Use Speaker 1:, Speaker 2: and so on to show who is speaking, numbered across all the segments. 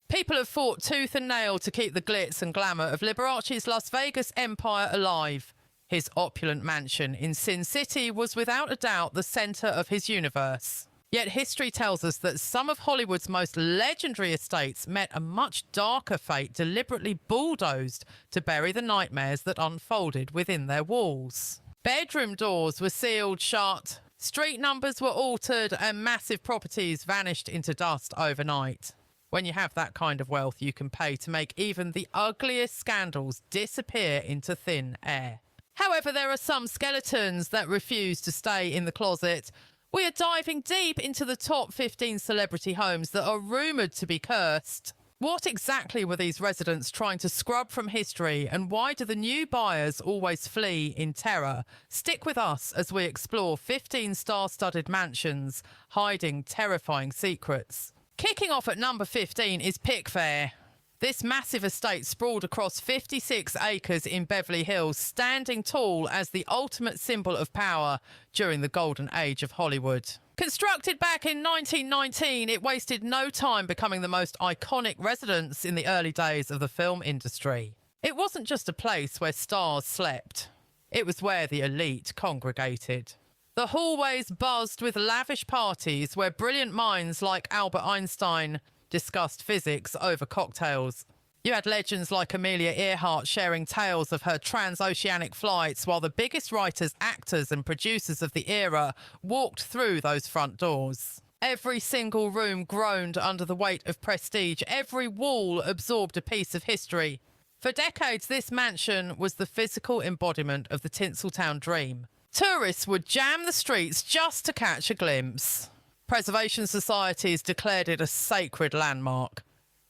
Speaker 1: People have fought tooth and nail to keep the glitz and glamour of Liberace's Las Vegas empire alive. His opulent mansion in Sin City was without a doubt the centre of his universe. Yet history tells us that some of Hollywood's most legendary estates met a much darker fate, deliberately bulldozed to bury the nightmares that unfolded within their walls. Bedroom doors were sealed shut, street numbers were altered, and massive properties vanished into dust overnight. When you have that kind of wealth, you can pay to make even the ugliest scandals disappear into thin air. However, there are some skeletons that refuse to stay in the closet. We are diving deep into the top 15 celebrity homes that are rumoured to be cursed. What exactly were these residents trying to scrub from history, and why do the new buyers always flee in terror? Stick with us as we explore 15 star-studded mansions hiding terrifying secrets. Kicking off at number 15 is Pickfair. This massive estate sprawled across 56 acres in Beverly Hills, standing tall as the ultimate symbol of power during the golden age of Hollywood. Constructed back in 1919, it wasted no time becoming the most iconic residence in the early days of the film industry. It wasn't just a place where stars slept. It was where the elite congregated. The hallways buzzed with lavish parties where brilliant minds like Albert Einstein discussed physics over cocktails. You had legends like Amelia Earhart sharing tales of her transoceanic flights, while the biggest writers, actors and producers of the era walked through those front doors. Every single room groaned under the weight of prestige. Every wall absorbed a piece of history. For decades, this mansion was the physical embodiment of the Tinseltown dream. Tourists would jam the streets just to catch a glimpse. Preservation societies declared it a sacred landmark.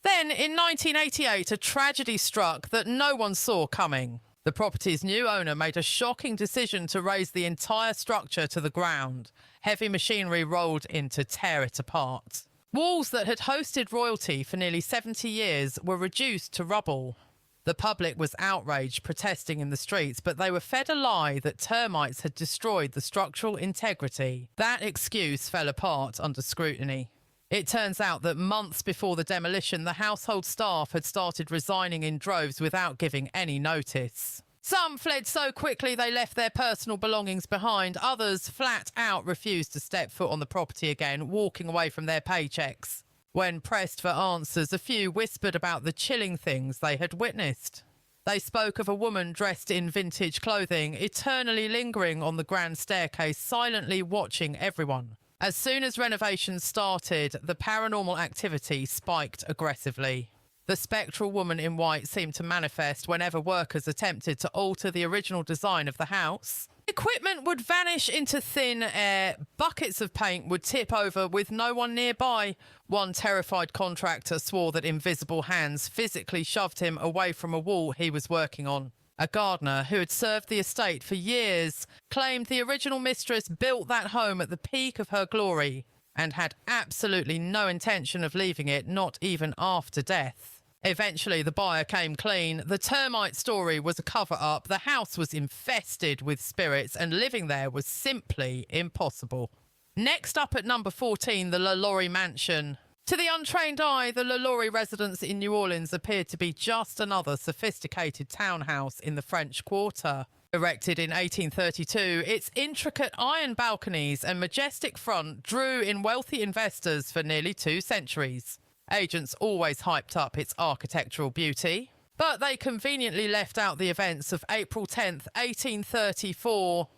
Speaker 1: Then, in 1988, a tragedy struck that no one saw coming. The property's new owner made a shocking decision to raze the entire structure to the ground. Heavy machinery rolled in to tear it apart. Walls that had hosted royalty for nearly 70 years were reduced to rubble. The public was outraged, protesting in the streets, but they were fed a lie that termites had destroyed the structural integrity. That excuse fell apart under scrutiny. It turns out that months before the demolition, the household staff had started resigning in droves without giving any notice. Some fled so quickly they left their personal belongings behind. Others flat out refused to step foot on the property again, walking away from their paychecks. When pressed for answers, a few whispered about the chilling things they had witnessed. They spoke of a woman dressed in vintage clothing, eternally lingering on the grand staircase, silently watching everyone. As soon as renovations started, the paranormal activity spiked aggressively. The spectral woman in white seemed to manifest whenever workers attempted to alter the original design of the house. Equipment would vanish into thin air. Buckets of paint would tip over with no one nearby. One terrified contractor swore that invisible hands physically shoved him away from a wall he was working on. A gardener who had served the estate for years claimed the original mistress built that home at the peak of her glory and had absolutely no intention of leaving it, not even after death. Eventually, the buyer came clean. The termite story was a cover-up. The house was infested with spirits, and living there was simply impossible. Next up at number 14, the LaLaurie Mansion. To the untrained eye, the LaLaurie residence in New Orleans appeared to be just another sophisticated townhouse in the French Quarter. Erected in 1832, its intricate iron balconies and majestic front drew in wealthy investors for nearly 2 centuries. Agents always hyped up its architectural beauty, but they conveniently left out the events of April 10th, 1834.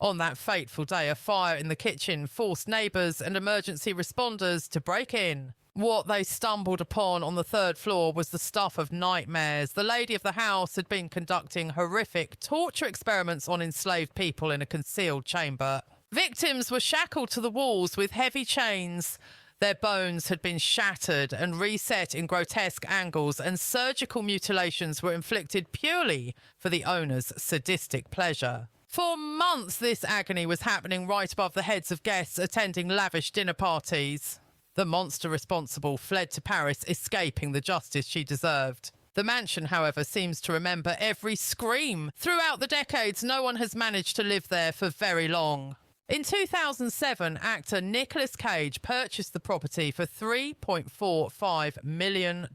Speaker 1: On that fateful day, a fire in the kitchen forced neighbours and emergency responders to break in. What they stumbled upon on the 3rd floor was the stuff of nightmares. The lady of the house had been conducting horrific torture experiments on enslaved people in a concealed chamber. Victims were shackled to the walls with heavy chains. Their bones had been shattered and reset in grotesque angles, and surgical mutilations were inflicted purely for the owner's sadistic pleasure. For months, this agony was happening right above the heads of guests attending lavish dinner parties. The monster responsible fled to Paris, escaping the justice she deserved. The mansion, however, seems to remember every scream. Throughout the decades, no one has managed to live there for very long. In 2007, actor Nicolas Cage purchased the property for $3.45 million.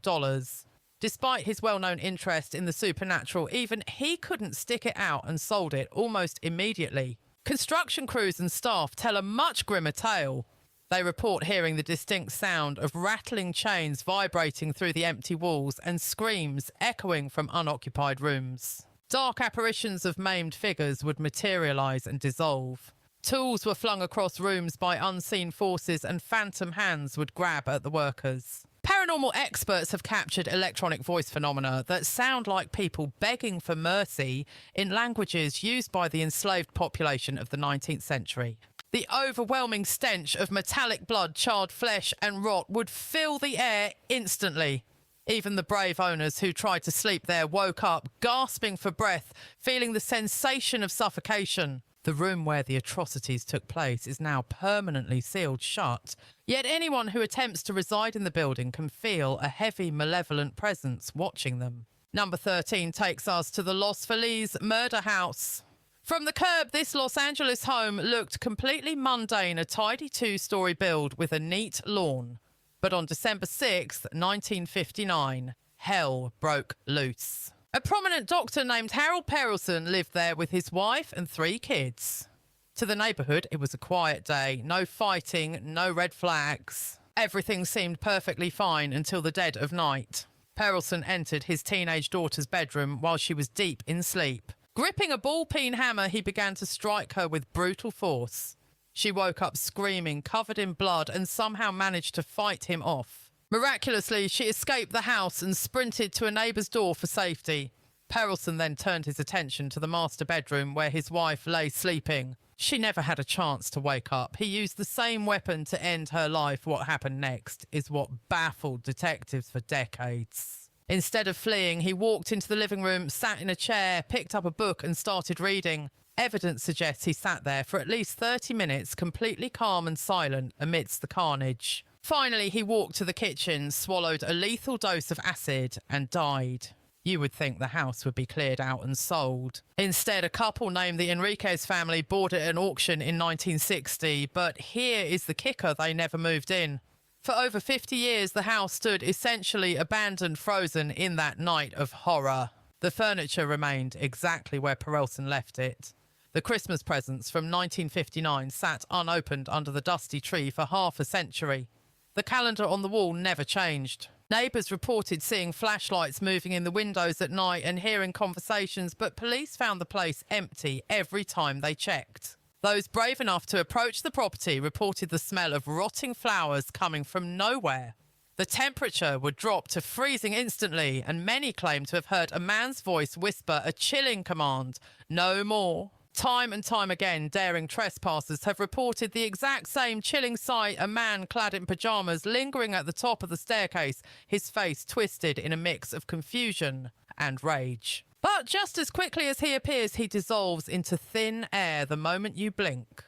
Speaker 1: Despite his well-known interest in the supernatural, even he couldn't stick it out and sold it almost immediately. Construction crews and staff tell a much grimmer tale. They report hearing the distinct sound of rattling chains vibrating through the empty walls and screams echoing from unoccupied rooms. Dark apparitions of maimed figures would materialise and dissolve. Tools were flung across rooms by unseen forces and phantom hands would grab at the workers. Paranormal experts have captured electronic voice phenomena that sound like people begging for mercy in languages used by the enslaved population of the 19th century. The overwhelming stench of metallic blood, charred flesh and rot would fill the air instantly. Even the brave owners who tried to sleep there woke up, gasping for breath, feeling the sensation of suffocation. The room where the atrocities took place is now permanently sealed shut, yet anyone who attempts to reside in the building can feel a heavy, malevolent presence watching them. Number 13 takes us to the Los Feliz murder house. From the curb, this Los Angeles home looked completely mundane, a tidy two-story build with a neat lawn. But on December 6, 1959, hell broke loose. A prominent doctor named Harold Perelson lived there with his wife and 3 kids. To the neighbourhood, it was a quiet day. No fighting, no red flags. Everything seemed perfectly fine until the dead of night. Perelson entered his teenage daughter's bedroom while she was deep in sleep. Gripping a ball-peen hammer, he began to strike her with brutal force. She woke up screaming, covered in blood, and somehow managed to fight him off. Miraculously, she escaped the house and sprinted to a neighbour's door for safety. Perelson then turned his attention to the master bedroom where his wife lay sleeping. She never had a chance to wake up. He used the same weapon to end her life. What happened next is what baffled detectives for decades. Instead of fleeing, he walked into the living room, sat in a chair, picked up a book and started reading. Evidence suggests he sat there for at least 30 minutes, completely calm and silent amidst the carnage. Finally, he walked to the kitchen, swallowed a lethal dose of acid and died. You would think the house would be cleared out and sold. Instead, a couple named the Enriquez family bought it at an auction in 1960, but here is the kicker: they never moved in. For over 50 years, the house stood essentially abandoned, frozen in that night of horror. The furniture remained exactly where Perelson left it. The Christmas presents from 1959 sat unopened under the dusty tree for half a century. The calendar on the wall never changed. Neighbours reported seeing flashlights moving in the windows at night and hearing conversations, but police found the place empty every time they checked. Those brave enough to approach the property reported the smell of rotting flowers coming from nowhere. The temperature would drop to freezing instantly, and many claimed to have heard a man's voice whisper a chilling command: "No more." Time and time again, daring trespassers have reported the exact same chilling sight: a man clad in pyjamas lingering at the top of the staircase, his face twisted in a mix of confusion and rage. But just as quickly as he appears, he dissolves into thin air the moment you blink.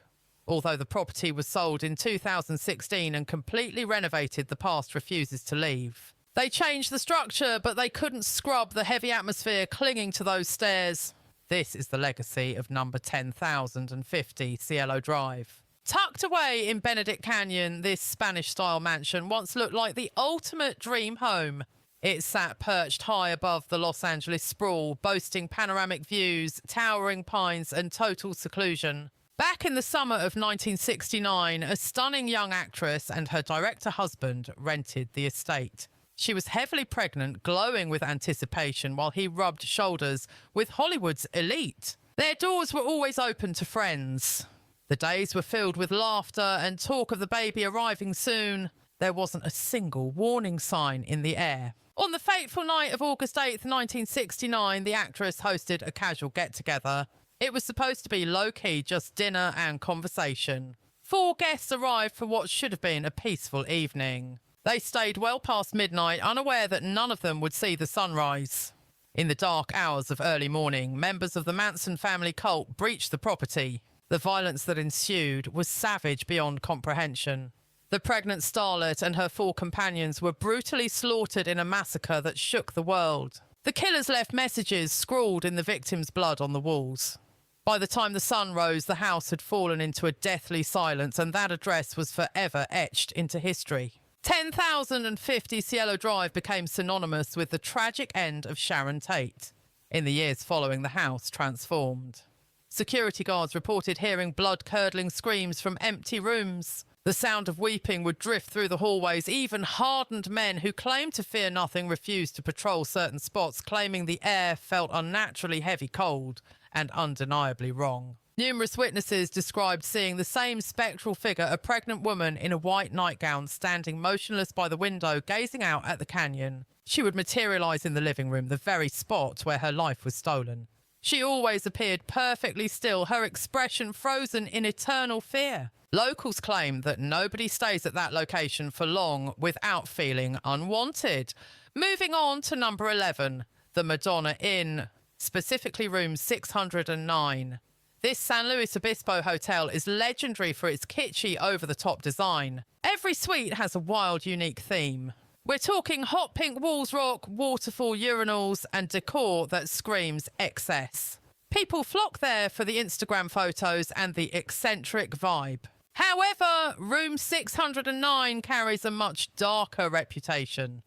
Speaker 1: Although the property was sold in 2016 and completely renovated, the past refuses to leave. They changed the structure, but they couldn't scrub the heavy atmosphere clinging to those stairs. This is the legacy of number 10,050 Cielo Drive. Tucked away in Benedict Canyon, this Spanish-style mansion once looked like the ultimate dream home. It sat perched high above the Los Angeles sprawl, boasting panoramic views, towering pines and total seclusion. Back in the summer of 1969, a stunning young actress and her director husband rented the estate. She was heavily pregnant, glowing with anticipation while he rubbed shoulders with Hollywood's elite. Their doors were always open to friends. The days were filled with laughter and talk of the baby arriving soon. There wasn't a single warning sign in the air. On the fateful night of August 8th, 1969, the actress hosted a casual get-together. It was supposed to be low-key, just dinner and conversation. 4 guests arrived for what should have been a peaceful evening. They stayed well past midnight, unaware that none of them would see the sunrise. In the dark hours of early morning, members of the Manson family cult breached the property. The violence that ensued was savage beyond comprehension. The pregnant starlet and her 4 companions were brutally slaughtered in a massacre that shook the world. The killers left messages scrawled in the victims' blood on the walls. By the time the sun rose, the house had fallen into a deathly silence, and that address was forever etched into history. 10,050 Cielo Drive became synonymous with the tragic end of Sharon Tate. In the years following, the house transformed. Security guards reported hearing blood-curdling screams from empty rooms. The sound of weeping would drift through the hallways. Even hardened men who claimed to fear nothing refused to patrol certain spots, claiming the air felt unnaturally heavy, cold, and undeniably wrong. Numerous witnesses described seeing the same spectral figure, a pregnant woman in a white nightgown standing motionless by the window, gazing out at the canyon. She would materialise in the living room, the very spot where her life was stolen. She always appeared perfectly still, her expression frozen in eternal fear. Locals claim that nobody stays at that location for long without feeling unwanted. Moving on to number 11, the Madonna Inn, specifically room 609. This San Luis Obispo hotel is legendary for its kitschy, over-the-top design. Every suite has a wild, unique theme. We're talking hot pink walls rock, waterfall urinals, and decor that screams excess. People flock there for the Instagram photos and the eccentric vibe. However, room 609 carries a much darker reputation.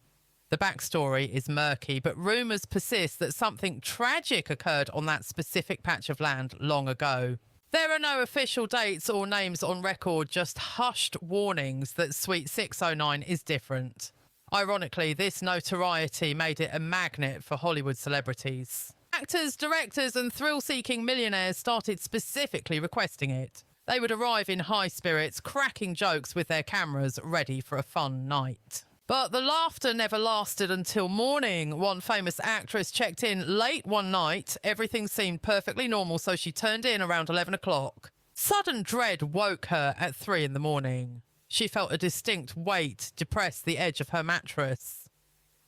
Speaker 1: The backstory is murky, but rumours persist that something tragic occurred on that specific patch of land long ago. There are no official dates or names on record, just hushed warnings that Suite 609 is different. Ironically, this notoriety made it a magnet for Hollywood celebrities. Actors, directors, and thrill-seeking millionaires started specifically requesting it. They would arrive in high spirits, cracking jokes with their cameras, ready for a fun night. But the laughter never lasted until morning. One famous actress checked in late one night. Everything seemed perfectly normal, so she turned in around 11 o'clock. Sudden dread woke her at 3 in the morning. She felt a distinct weight depress the edge of her mattress.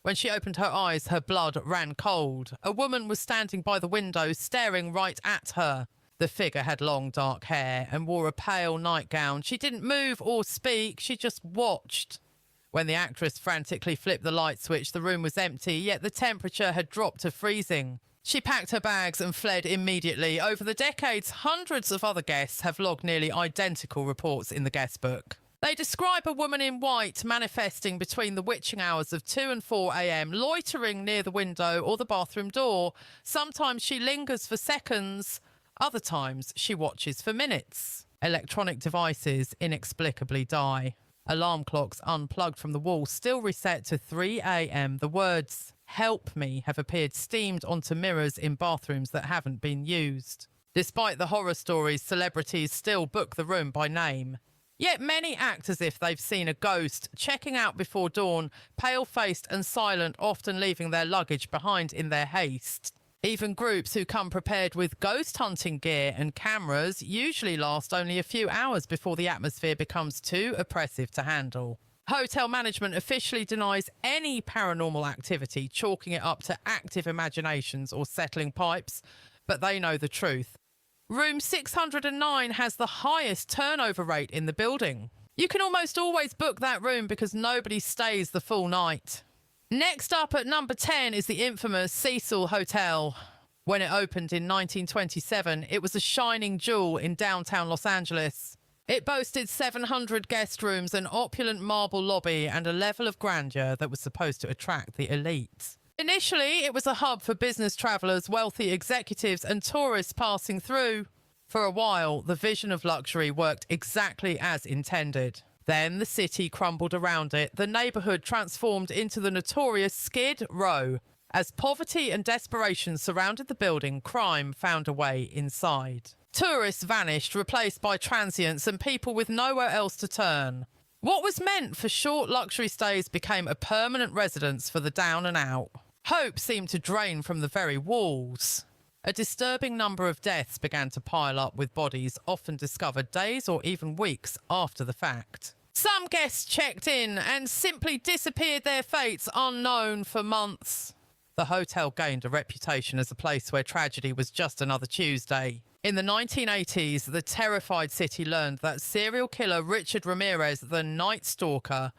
Speaker 1: When she opened her eyes, her blood ran cold. A woman was standing by the window, staring right at her. The figure had long, dark hair and wore a pale nightgown. She didn't move or speak, she just watched. When the actress frantically flipped the light switch, the room was empty, yet the temperature had dropped to freezing. She packed her bags and fled immediately. Over the decades, hundreds of other guests have logged nearly identical reports in the guest book. They describe a woman in white manifesting between the witching hours of 2 and 4 a.m, loitering near the window or the bathroom door. Sometimes she lingers for seconds, other times she watches for minutes. Electronic devices inexplicably die. Alarm clocks unplugged from the wall still reset to 3 a.m. The words, "Help me," have appeared steamed onto mirrors in bathrooms that haven't been used. Despite the horror stories, celebrities still book the room by name. Yet many act as if they've seen a ghost, checking out before dawn, pale-faced and silent, often leaving their luggage behind in their haste. Even groups who come prepared with ghost hunting gear and cameras usually last only a few hours before the atmosphere becomes too oppressive to handle. Hotel management officially denies any paranormal activity, chalking it up to active imaginations or settling pipes, but they know the truth. Room 609 has the highest turnover rate in the building. You can almost always book that room because nobody stays the full night. Next up at number 10 is the infamous Cecil Hotel. When it opened in 1927, it was a shining jewel in downtown Los Angeles. It boasted 700 guest rooms, an opulent marble lobby, and a level of grandeur that was supposed to attract the elite. Initially, it was a hub for business travellers, wealthy executives, and tourists passing through. For a while, the vision of luxury worked exactly as intended. Then the city crumbled around it. The neighbourhood transformed into the notorious Skid Row. As poverty and desperation surrounded the building, crime found a way inside. Tourists vanished, replaced by transients and people with nowhere else to turn. What was meant for short luxury stays became a permanent residence for the down and out. Hope seemed to drain from the very walls. A disturbing number of deaths began to pile up, with bodies often discovered days or even weeks after the fact. Some guests checked in and simply disappeared, their fates unknown for months. The hotel gained a reputation as a place where tragedy was just another Tuesday. In the 1980s, the terrified city learned that serial killer Richard Ramirez, the Night Stalker,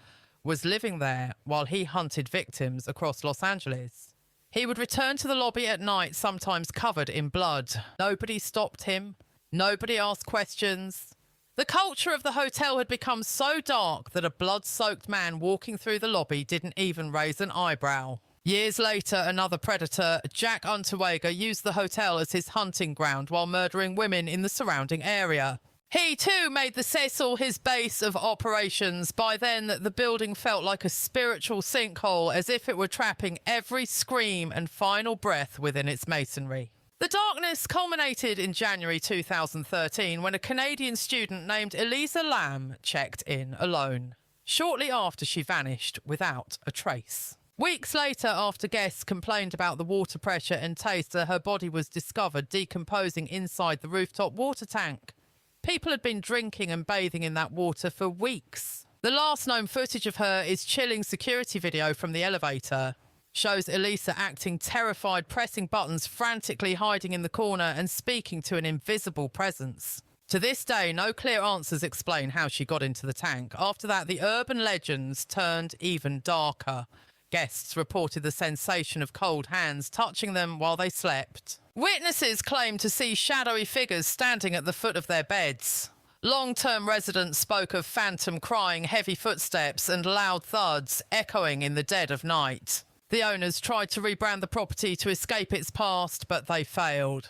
Speaker 1: was living there while he hunted victims across Los Angeles. He would return to the lobby at night, sometimes covered in blood. Nobody stopped him. Nobody asked questions. The culture of the hotel had become so dark that a blood-soaked man walking through the lobby didn't even raise an eyebrow. Years later, another predator, Jack Unterweger, used the hotel as his hunting ground while murdering women in the surrounding area. He too made the Cecil his base of operations. By then, the building felt like a spiritual sinkhole, as if it were trapping every scream and final breath within its masonry. The darkness culminated in January 2013 when a Canadian student named Eliza Lamb checked in alone. Shortly after, she vanished without a trace. Weeks later, after guests complained about the water pressure and taste, her body was discovered decomposing inside the rooftop water tank. People had been drinking and bathing in that water for weeks. The last known footage of her is chilling security video from the elevator. Shows Elisa acting terrified, pressing buttons, frantically hiding in the corner and speaking to an invisible presence. To this day, no clear answers explain how she got into the tank. After that, the urban legends turned even darker. Guests reported the sensation of cold hands touching them while they slept. Witnesses claimed to see shadowy figures standing at the foot of their beds. Long-term residents spoke of phantom crying, heavy footsteps and loud thuds echoing in the dead of night. The owners tried to rebrand the property to escape its past, but they failed.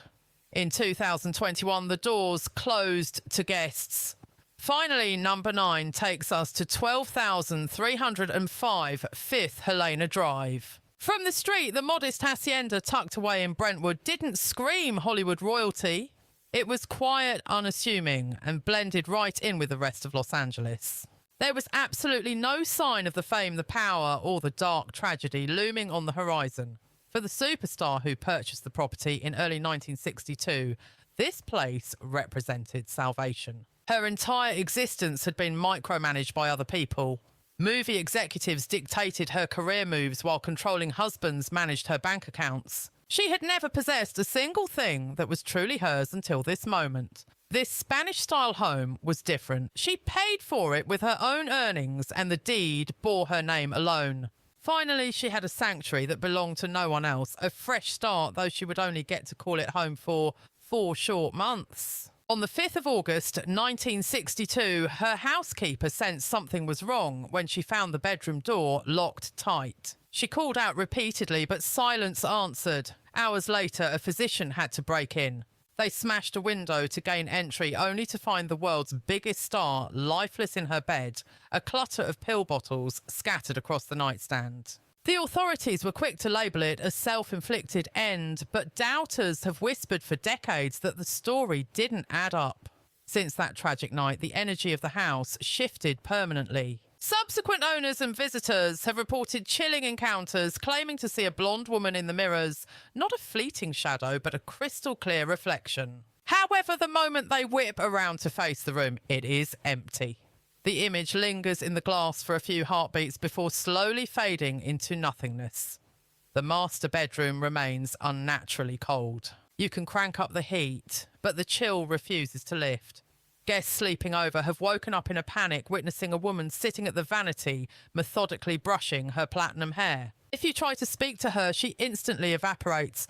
Speaker 1: In 2021, the doors closed to guests. Finally, number 9 takes us to 12,305 5th Helena Drive. From the street, the modest hacienda tucked away in Brentwood didn't scream Hollywood royalty. It was quiet, unassuming, and blended right in with the rest of Los Angeles. There was absolutely no sign of the fame, the power, or the dark tragedy looming on the horizon. For the superstar who purchased the property in early 1962, this place represented salvation. Her entire existence had been micromanaged by other people. Movie executives dictated her career moves while controlling husbands managed her bank accounts. She had never possessed a single thing that was truly hers until this moment. This Spanish-style home was different. She paid for it with her own earnings, and the deed bore her name alone. Finally, she had a sanctuary that belonged to no one else, a fresh start, though she would only get to call it home for 4 short months. On the 5th of August, 1962, her housekeeper sensed something was wrong when she found the bedroom door locked tight. She called out repeatedly, but silence answered. Hours later, a physician had to break in. They smashed a window to gain entry, only to find the world's biggest star lifeless in her bed, a clutter of pill bottles scattered across the nightstand. The authorities were quick to label it a self-inflicted end, but doubters have whispered for decades that the story didn't add up. Since that tragic night, the energy of the house shifted permanently. Subsequent owners and visitors have reported chilling encounters, claiming to see a blonde woman in the mirrors, not a fleeting shadow, but a crystal-clear reflection. However, the moment they whip around to face the room, it is empty. The image lingers in the glass for a few heartbeats before slowly fading into nothingness. The master bedroom remains unnaturally cold. You can crank up the heat, but the chill refuses to lift. Guests sleeping over have woken up in a panic, witnessing a woman sitting at the vanity, methodically brushing her platinum hair. If you try to speak to her, she instantly evaporates.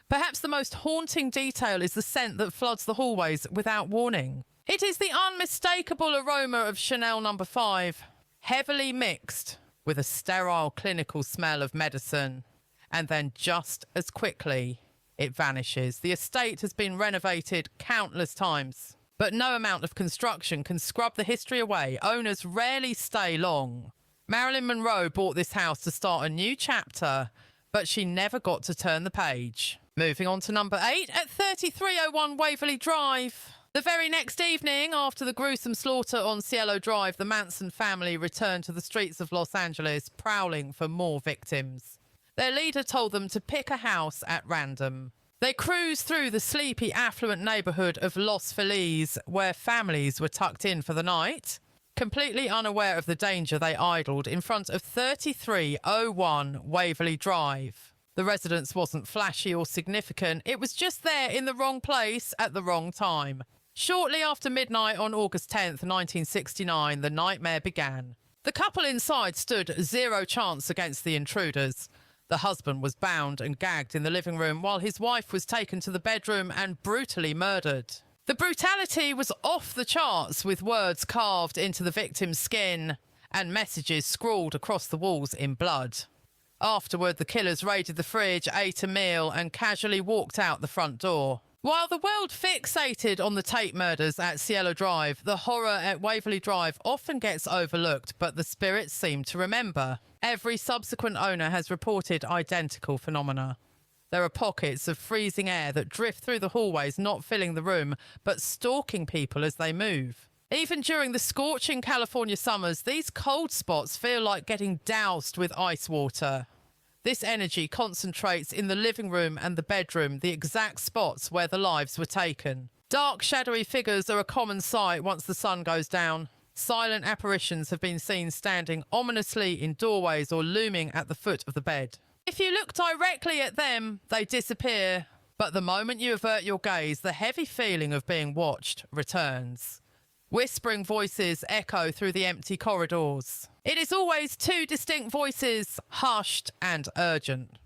Speaker 1: Perhaps the most haunting detail is the scent that floods the hallways without warning. It is the unmistakable aroma of Chanel No. 5, heavily mixed with a sterile clinical smell of medicine. And then just as quickly, it vanishes. The estate has been renovated countless times, but no amount of construction can scrub the history away. Owners rarely stay long. Marilyn Monroe bought this house to start a new chapter, but she never got to turn the page. Moving on to number 8 at 3301 Waverly Drive. The very next evening, after the gruesome slaughter on Cielo Drive, the Manson family returned to the streets of Los Angeles, prowling for more victims. Their leader told them to pick a house at random. They cruised through the sleepy, affluent neighborhood of Los Feliz, where families were tucked in for the night. Completely unaware of the danger, they idled in front of 3301 Waverly Drive. The residence wasn't flashy or significant. It was just there in the wrong place at the wrong time. Shortly after midnight on August 10th, 1969, the nightmare began. The couple inside stood zero chance against the intruders. The husband was bound and gagged in the living room while his wife was taken to the bedroom and brutally murdered. The brutality was off the charts, with words carved into the victim's skin and messages scrawled across the walls in blood. Afterward, the killers raided the fridge, ate a meal and casually walked out the front door. While the world fixated on the Tate murders at Cielo Drive, the horror at Waverley Drive often gets overlooked, but the spirits seem to remember. Every subsequent owner has reported identical phenomena. There are pockets of freezing air that drift through the hallways, not filling the room, but stalking people as they move. Even during the scorching California summers, these cold spots feel like getting doused with ice water. This energy concentrates in the living room and the bedroom, the exact spots where the lives were taken. Dark, shadowy figures are a common sight once the sun goes down. Silent apparitions have been seen standing ominously in doorways or looming at the foot of the bed. If you look directly at them, they disappear. But the moment you avert your gaze, the heavy feeling of being watched returns. Whispering voices echo through the empty corridors. It is always two distinct voices, hushed and urgent.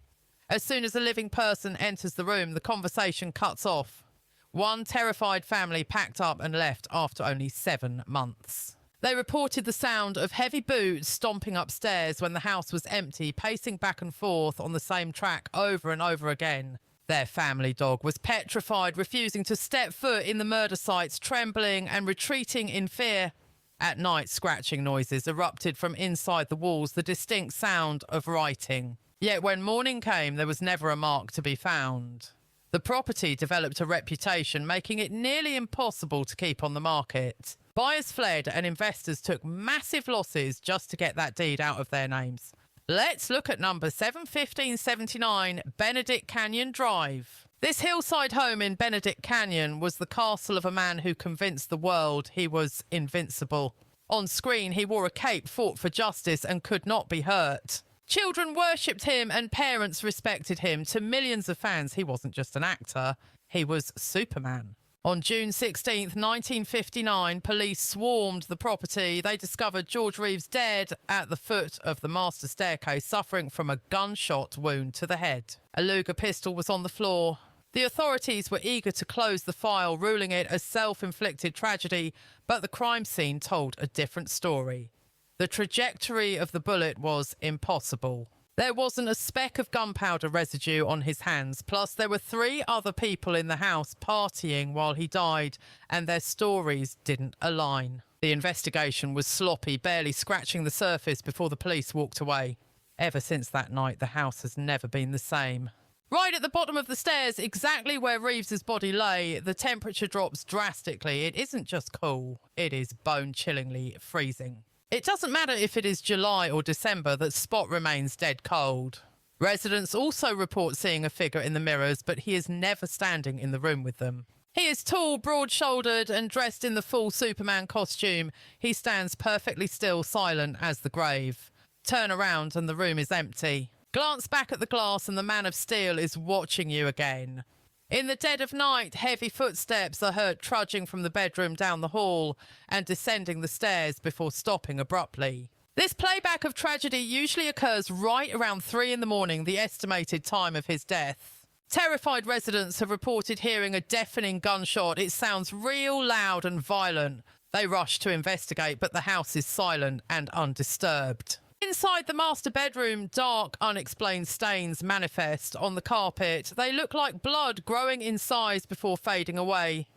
Speaker 1: As soon as a living person enters the room, the conversation cuts off. One terrified family packed up and left after only 7 months. They reported the sound of heavy boots stomping upstairs when the house was empty, pacing back and forth on the same track over and over again. Their family dog was petrified, refusing to step foot in the murder sites, trembling and retreating in fear. At night, scratching noises erupted from inside the walls, the distinct sound of writing. Yet when morning came, there was never a mark to be found. The property developed a reputation, making it nearly impossible to keep on the market. Buyers fled and investors took massive losses just to get that deed out of their names. Let's look at number 71579 Benedict Canyon Drive. This hillside home in Benedict Canyon was the castle of a man who convinced the world he was invincible. On screen, he wore a cape, fought for justice and could not be hurt. Children worshipped him and parents respected him. To millions of fans, he wasn't just an actor, he was Superman. On June 16, 1959, police swarmed the property. They discovered George Reeves dead at the foot of the master staircase, suffering from a gunshot wound to the head. A Luger pistol was on the floor. The authorities were eager to close the file, ruling it a self-inflicted tragedy, but the crime scene told a different story. The trajectory of the bullet was impossible. There wasn't a speck of gunpowder residue on his hands, plus there were 3 other people in the house partying while he died, and their stories didn't align. The investigation was sloppy, barely scratching the surface before the police walked away. Ever since that night, the house has never been the same. Right at the bottom of the stairs, exactly where Reeves's body lay, the temperature drops drastically. It isn't just cool, it is bone-chillingly freezing. It doesn't matter if it is July or December, that spot remains dead cold. Residents also report seeing a figure in the mirrors, but he is never standing in the room with them. He is tall, broad-shouldered and dressed in the full Superman costume. He stands perfectly still, silent as the grave. Turn around and the room is empty. Glance back at the glass and the Man of Steel is watching you again. In the dead of night, heavy footsteps are heard trudging from the bedroom down the hall and descending the stairs before stopping abruptly. This playback of tragedy usually occurs right around 3 in the morning, the estimated time of his death. Terrified residents have reported hearing a deafening gunshot. It sounds real loud and violent. They rush to investigate, but the house is silent and undisturbed. Inside the master bedroom, dark, unexplained stains manifest on the carpet. They look like blood growing in size before fading away.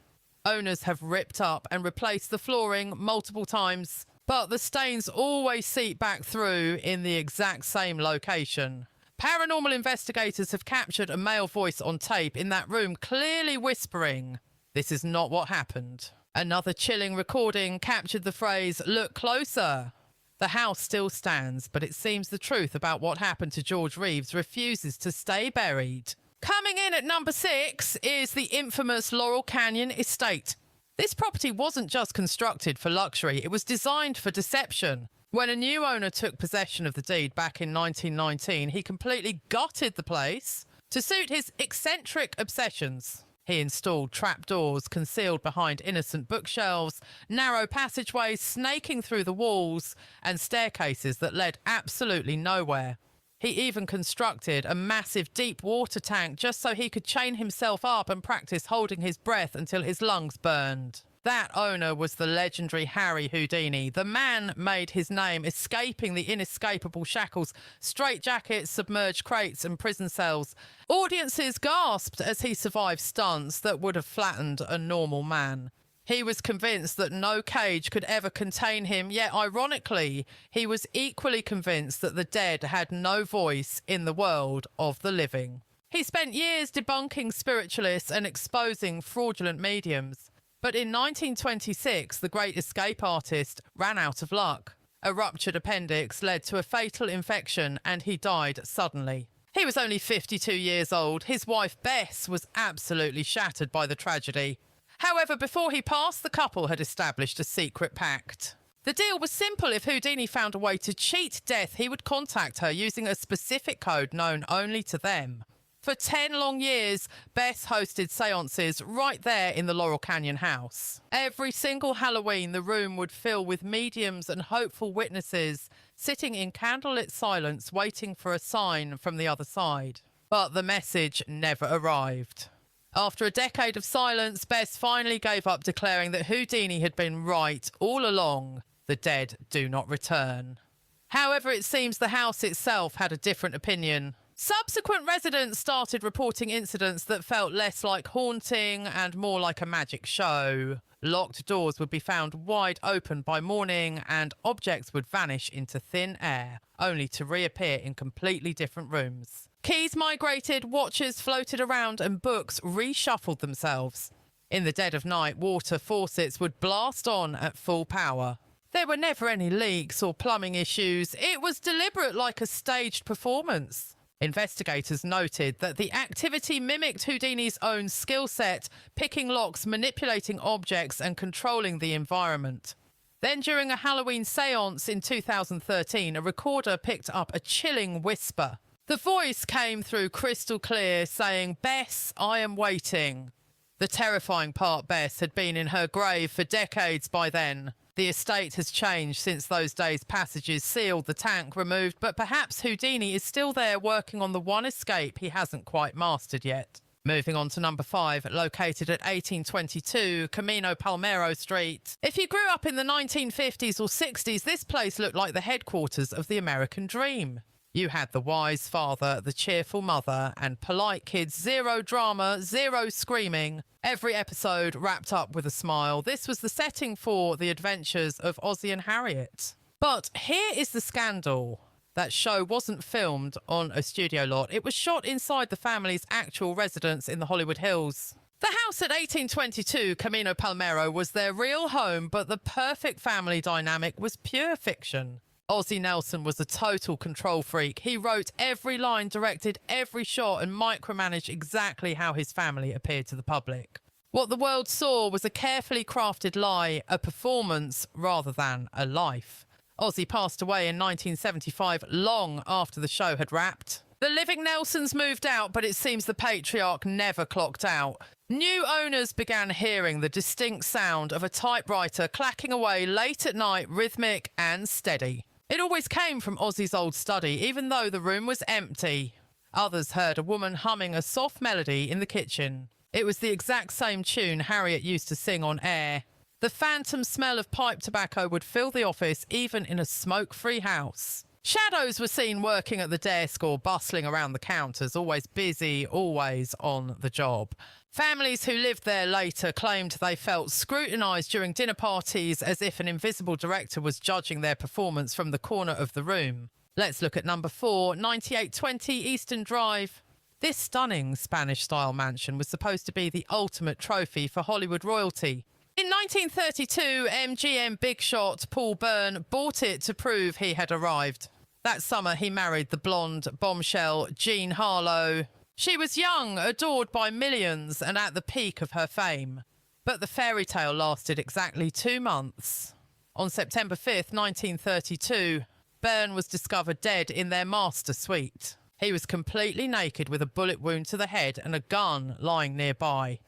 Speaker 1: Owners have ripped up and replaced the flooring multiple times, but the stains always seep back through in the exact same location. Paranormal investigators have captured a male voice on tape in that room, clearly whispering, "This is not what happened." Another chilling recording captured the phrase, "Look closer." The house still stands, but it seems the truth about what happened to George Reeves refuses to stay buried. Coming in at number 6 is the infamous Laurel Canyon Estate. This property wasn't just constructed for luxury, it was designed for deception. When a new owner took possession of the deed back in 1919, he completely gutted the place to suit his eccentric obsessions. He installed trapdoors concealed behind innocent bookshelves, narrow passageways snaking through the walls, and staircases that led absolutely nowhere. He even constructed a massive deep water tank just so he could chain himself up and practice holding his breath until his lungs burned. That owner was the legendary Harry Houdini. The man made his name escaping the inescapable shackles, straitjackets, submerged crates and prison cells. Audiences gasped as he survived stunts that would have flattened a normal man. He was convinced that no cage could ever contain him, yet ironically, he was equally convinced that the dead had no voice in the world of the living. He spent years debunking spiritualists and exposing fraudulent mediums. But in 1926, the great escape artist ran out of luck. A ruptured appendix led to a fatal infection and he died suddenly. He was only 52 years old. His wife Bess was absolutely shattered by the tragedy. However, before he passed, the couple had established a secret pact. The deal was simple. If Houdini found a way to cheat death, he would contact her using a specific code known only to them. For 10 long years, Bess hosted seances right there in the Laurel Canyon house. Every single Halloween, the room would fill with mediums and hopeful witnesses sitting in candlelit silence waiting for a sign from the other side. But the message never arrived. After a decade of silence, Bess finally gave up, declaring that Houdini had been right all along. The dead do not return. However, it seems the house itself had a different opinion. Subsequent residents started reporting incidents that felt less like haunting and more like a magic show. Locked doors would be found wide open by morning and objects would vanish into thin air, only to reappear in completely different rooms. Keys migrated, watches floated around and books reshuffled themselves. In the dead of night, water faucets would blast on at full power. There were never any leaks or plumbing issues. It was deliberate, like a staged performance. Investigators noted that the activity mimicked Houdini's own skill set, picking locks, manipulating objects and controlling the environment. Then during a Halloween séance in 2013, a recorder picked up a chilling whisper. The voice came through crystal clear, saying, "Bess, I am waiting." The terrifying part, Bess had been in her grave for decades by then. The estate has changed since those days. Passages sealed, the tank removed, but perhaps Houdini is still there working on the one escape he hasn't quite mastered yet. Moving on to number 5, located at 1822 Camino Palmero Street. If you grew up in the 1950s or 60s, this place looked like the headquarters of the American dream. You had the wise father, the cheerful mother, and polite kids. Zero drama, zero screaming. Every episode wrapped up with a smile. This was the setting for the adventures of Ozzie and Harriet. But here is the scandal. That show wasn't filmed on a studio lot. It was shot inside the family's actual residence in the Hollywood Hills. The house at 1822 Camino Palmero was their real home, but the perfect family dynamic was pure fiction. Ozzie Nelson was a total control freak. He wrote every line, directed every shot, and micromanaged exactly how his family appeared to the public. What the world saw was a carefully crafted lie, a performance rather than a life. Ozzie passed away in 1975, long after the show had wrapped. The living Nelsons moved out, but it seems the patriarch never clocked out. New owners began hearing the distinct sound of a typewriter clacking away late at night, rhythmic and steady. It always came from Ozzie's old study, even though the room was empty. Others heard a woman humming a soft melody in the kitchen. It was the exact same tune Harriet used to sing on air. The phantom smell of pipe tobacco would fill the office, even in a smoke-free house. Shadows were seen working at the desk or bustling around the counters, always busy, always on the job. Families who lived there later claimed they felt scrutinised during dinner parties as if an invisible director was judging their performance from the corner of the room. Let's look at number 4, 9820 Eastern Drive. This stunning Spanish-style mansion was supposed to be the ultimate trophy for Hollywood royalty. In 1932, MGM big shot Paul Byrne bought it to prove he had arrived. That summer, he married the blonde bombshell Jean Harlow. She was young, adored by millions, and at the peak of her fame. But the fairy tale lasted exactly 2 months. On September 5th, 1932, Byrne was discovered dead in their master suite. He was completely naked with a bullet wound to the head and a gun lying nearby.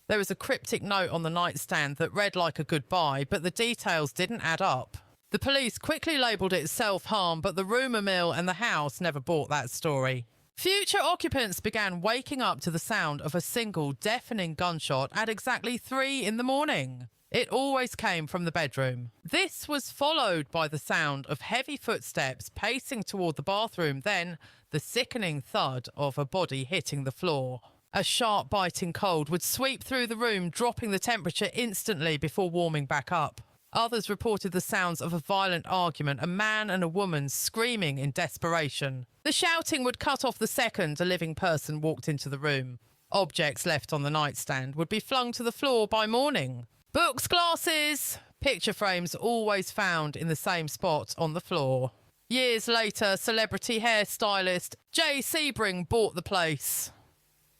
Speaker 1: There was a cryptic note on the nightstand that read like a goodbye, but the details didn't add up. The police quickly labelled it self-harm, but the rumour mill and the house never bought that story. Future occupants began waking up to the sound of a single deafening gunshot at exactly 3 in the morning. It always came from the bedroom. This was followed by the sound of heavy footsteps pacing toward the bathroom, then the sickening thud of a body hitting the floor. A sharp biting cold would sweep through the room, dropping the temperature instantly before warming back up. Others reported the sounds of a violent argument, a man and a woman screaming in desperation. The shouting would cut off the second a living person walked into the room. Objects left on the nightstand would be flung to the floor by morning. Books, glasses, picture frames always found in the same spot on the floor. Years later, celebrity hairstylist Jay Sebring bought the place.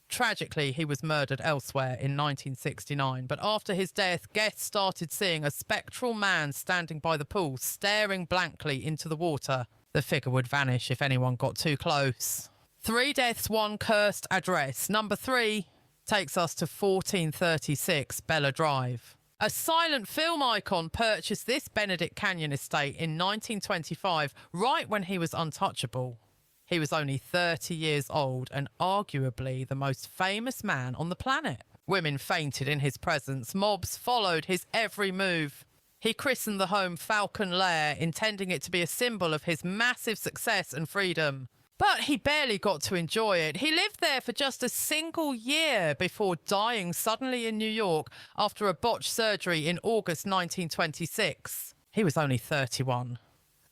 Speaker 1: Tragically, he was murdered elsewhere in 1969, but after his death, guests started seeing a spectral man standing by the pool, staring blankly into the water. The figure would vanish if anyone got too close. 3 deaths, 1 cursed address. Number 3 takes us to 1436 Bella Drive. A silent film icon purchased this Benedict Canyon estate in 1925, right when he was untouchable. He was only 30 years old and arguably the most famous man on the planet. Women fainted in his presence. Mobs followed his every move. He christened the home Falcon Lair, intending it to be a symbol of his massive success and freedom. But he barely got to enjoy it. He lived there for just a single year before dying suddenly in New York after a botched surgery in August 1926. He was only 31.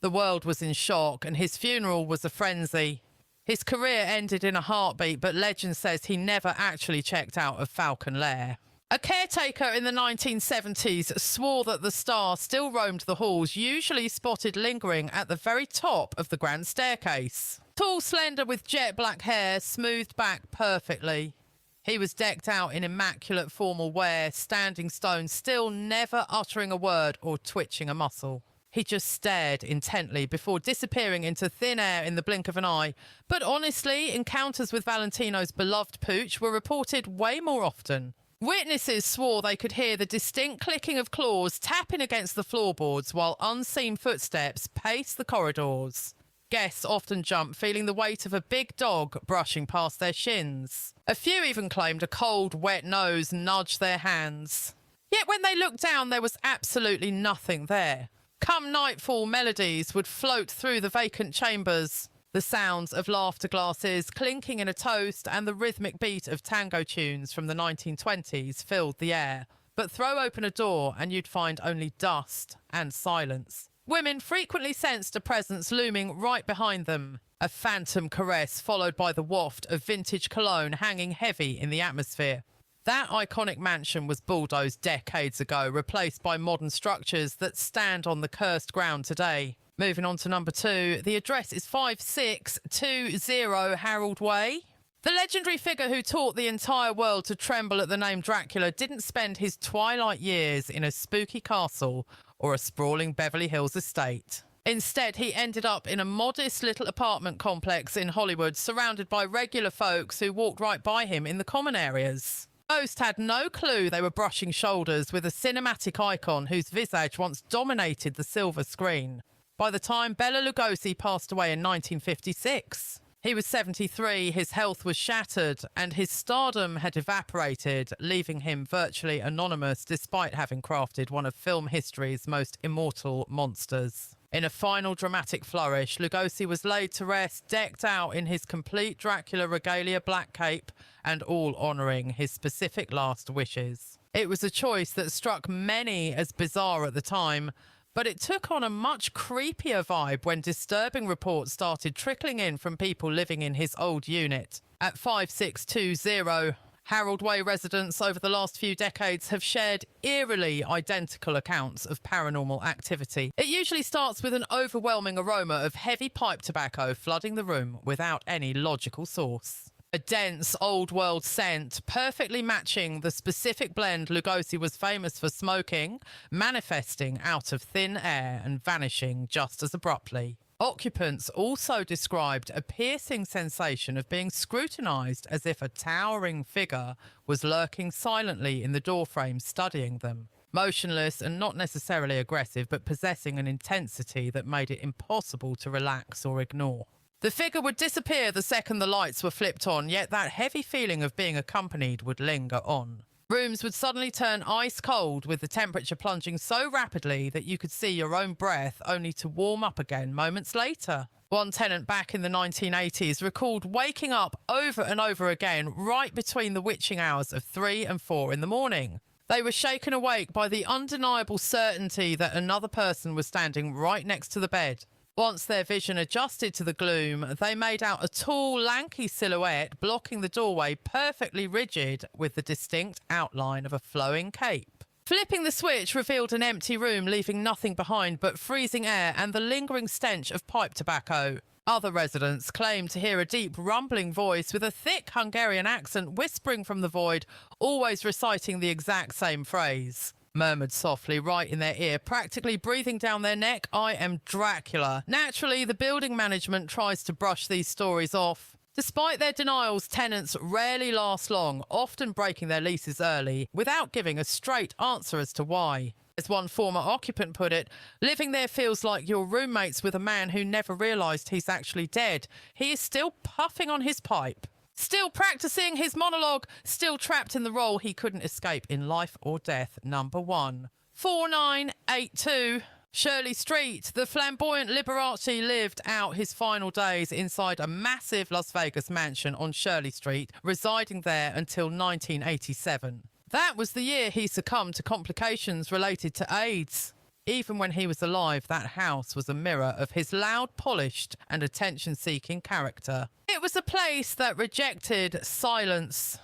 Speaker 1: The world was in shock and his funeral was a frenzy. His career ended in a heartbeat, but legend says he never actually checked out of Falcon Lair. A caretaker in the 1970s swore that the star still roamed the halls, usually spotted lingering at the very top of the grand staircase. Tall, slender, with jet black hair, smoothed back perfectly. He was decked out in immaculate formal wear, standing stone, still never uttering a word or twitching a muscle. He just stared intently before disappearing into thin air in the blink of an eye. But honestly, encounters with Valentino's beloved pooch were reported way more often. Witnesses swore they could hear the distinct clicking of claws tapping against the floorboards while unseen footsteps paced the corridors. Guests often jumped, feeling the weight of a big dog brushing past their shins. A few even claimed a cold, wet nose nudged their hands. Yet when they looked down, there was absolutely nothing there. Come nightfall, melodies would float through the vacant chambers. The sounds of laughter glasses clinking in a toast and the rhythmic beat of tango tunes from the 1920s filled the air. But throw open a door and you'd find only dust and silence. Women frequently sensed a presence looming right behind them. A phantom caress followed by the waft of vintage cologne hanging heavy in the atmosphere. That iconic mansion was bulldozed decades ago, replaced by modern structures that stand on the cursed ground today. Moving on to number 2, the address is 5620 Harold Way. The legendary figure who taught the entire world to tremble at the name Dracula didn't spend his twilight years in a spooky castle or a sprawling Beverly Hills estate. Instead, he ended up in a modest little apartment complex in Hollywood, surrounded by regular folks who walked right by him in the common areas. Most had no clue they were brushing shoulders with a cinematic icon whose visage once dominated the silver screen. By the time Bela Lugosi passed away in 1956, he was 73, his health was shattered, and his stardom had evaporated, leaving him virtually anonymous despite having crafted one of film history's most immortal monsters. In a final dramatic flourish, Lugosi was laid to rest, decked out in his complete Dracula regalia black cape, and all honouring his specific last wishes. It was a choice that struck many as bizarre at the time, but it took on a much creepier vibe when disturbing reports started trickling in from people living in his old unit. At 5620, Harold Way residents over the last few decades have shared eerily identical accounts of paranormal activity. It usually starts with an overwhelming aroma of heavy pipe tobacco flooding the room without any logical source. A dense, old-world scent, perfectly matching the specific blend Lugosi was famous for smoking, manifesting out of thin air and vanishing just as abruptly. Occupants also described a piercing sensation of being scrutinised as if a towering figure was lurking silently in the doorframe studying them. motionless and not necessarily aggressive, but possessing an intensity that made it impossible to relax or ignore. The figure would disappear the second the lights were flipped on, yet that heavy feeling of being accompanied would linger on. Rooms would suddenly turn ice cold, with the temperature plunging so rapidly that you could see your own breath, only to warm up again moments later. One tenant back in the 1980s recalled waking up over and over again right between the witching hours of 3 and 4 in the morning. They were shaken awake by the undeniable certainty that another person was standing right next to the bed. Once their vision adjusted to the gloom, they made out a tall, lanky silhouette blocking the doorway, perfectly rigid with the distinct outline of a flowing cape. Flipping the switch revealed an empty room, leaving nothing behind but freezing air and the lingering stench of pipe tobacco. Other residents claimed to hear a deep, rumbling voice with a thick Hungarian accent whispering from the void, always reciting the exact same phrase. Murmured softly right in their ear, practically breathing down their neck, "I am Dracula." Naturally, the building management tries to brush these stories off. Despite their denials, tenants rarely last long, often breaking their leases early, without giving a straight answer as to why. As one former occupant put it, living there feels like you're roommates with a man who never realised he's actually dead. He is still puffing on his pipe, still practising his monologue, still trapped in the role he couldn't escape in Life or Death, number 1. 4982 Shirley Street. The flamboyant Liberace lived out his final days inside a massive Las Vegas mansion on Shirley Street, residing there until 1987. That was the year he succumbed to complications related to AIDS. Even when he was alive, that house was a mirror of his loud, polished and attention-seeking character. It was a place that rejected silence.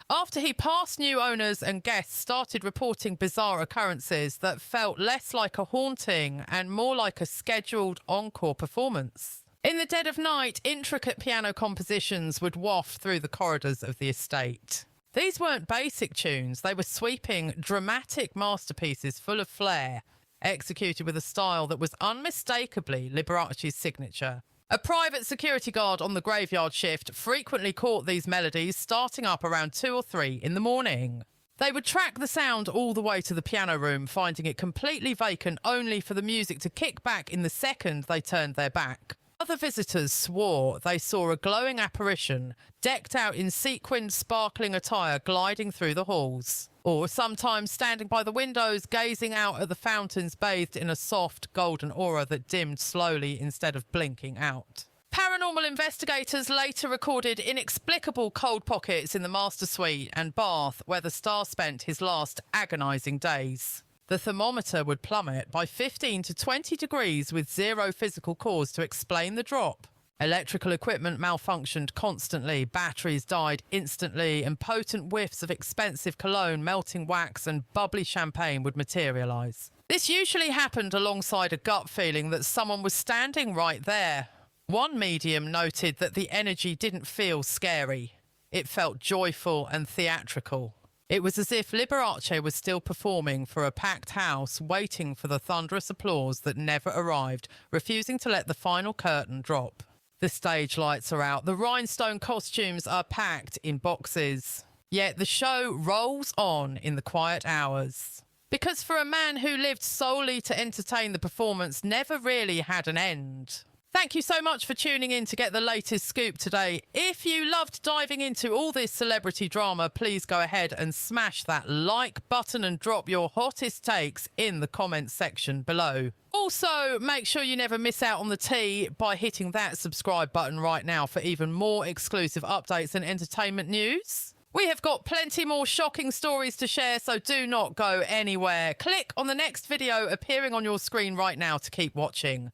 Speaker 1: After he passed, new owners and guests started reporting bizarre occurrences that felt less like a haunting and more like a scheduled encore performance. In the dead of night, intricate piano compositions would waft through the corridors of the estate. These weren't basic tunes, they were sweeping, dramatic masterpieces full of flair, executed with a style that was unmistakably Liberace's signature. A private security guard on the graveyard shift frequently caught these melodies, starting up around 2 or 3 in the morning. They would track the sound all the way to the piano room, finding it completely vacant only for the music to kick back in the second they turned their back. Other visitors swore they saw a glowing apparition, decked out in sequined, sparkling attire, gliding through the halls. Or sometimes standing by the windows, gazing out at the fountains bathed in a soft, golden aura that dimmed slowly instead of blinking out. Paranormal investigators later recorded inexplicable cold pockets in the master suite and bath where the star spent his last agonising days. The thermometer would plummet by 15 to 20 degrees with zero physical cause to explain the drop. Electrical equipment malfunctioned constantly, batteries died instantly, and potent whiffs of expensive cologne, melting wax and bubbly champagne would materialise. This usually happened alongside a gut feeling that someone was standing right there. One medium noted that the energy didn't feel scary. It felt joyful and theatrical. It was as if Liberace was still performing for a packed house, waiting for the thunderous applause that never arrived, refusing to let the final curtain drop. The stage lights are out, the rhinestone costumes are packed in boxes. Yet the show rolls on in the quiet hours. Because for a man who lived solely to entertain, the performance never really had an end. Thank you so much for tuning in to get the latest scoop today. If you loved diving into all this celebrity drama, please go ahead and smash that like button and drop your hottest takes in the comments section below. Also, make sure you never miss out on the tea by hitting that subscribe button right now for even more exclusive updates and entertainment news. We have got plenty more shocking stories to share, so do not go anywhere. Click on the next video appearing on your screen right now to keep watching.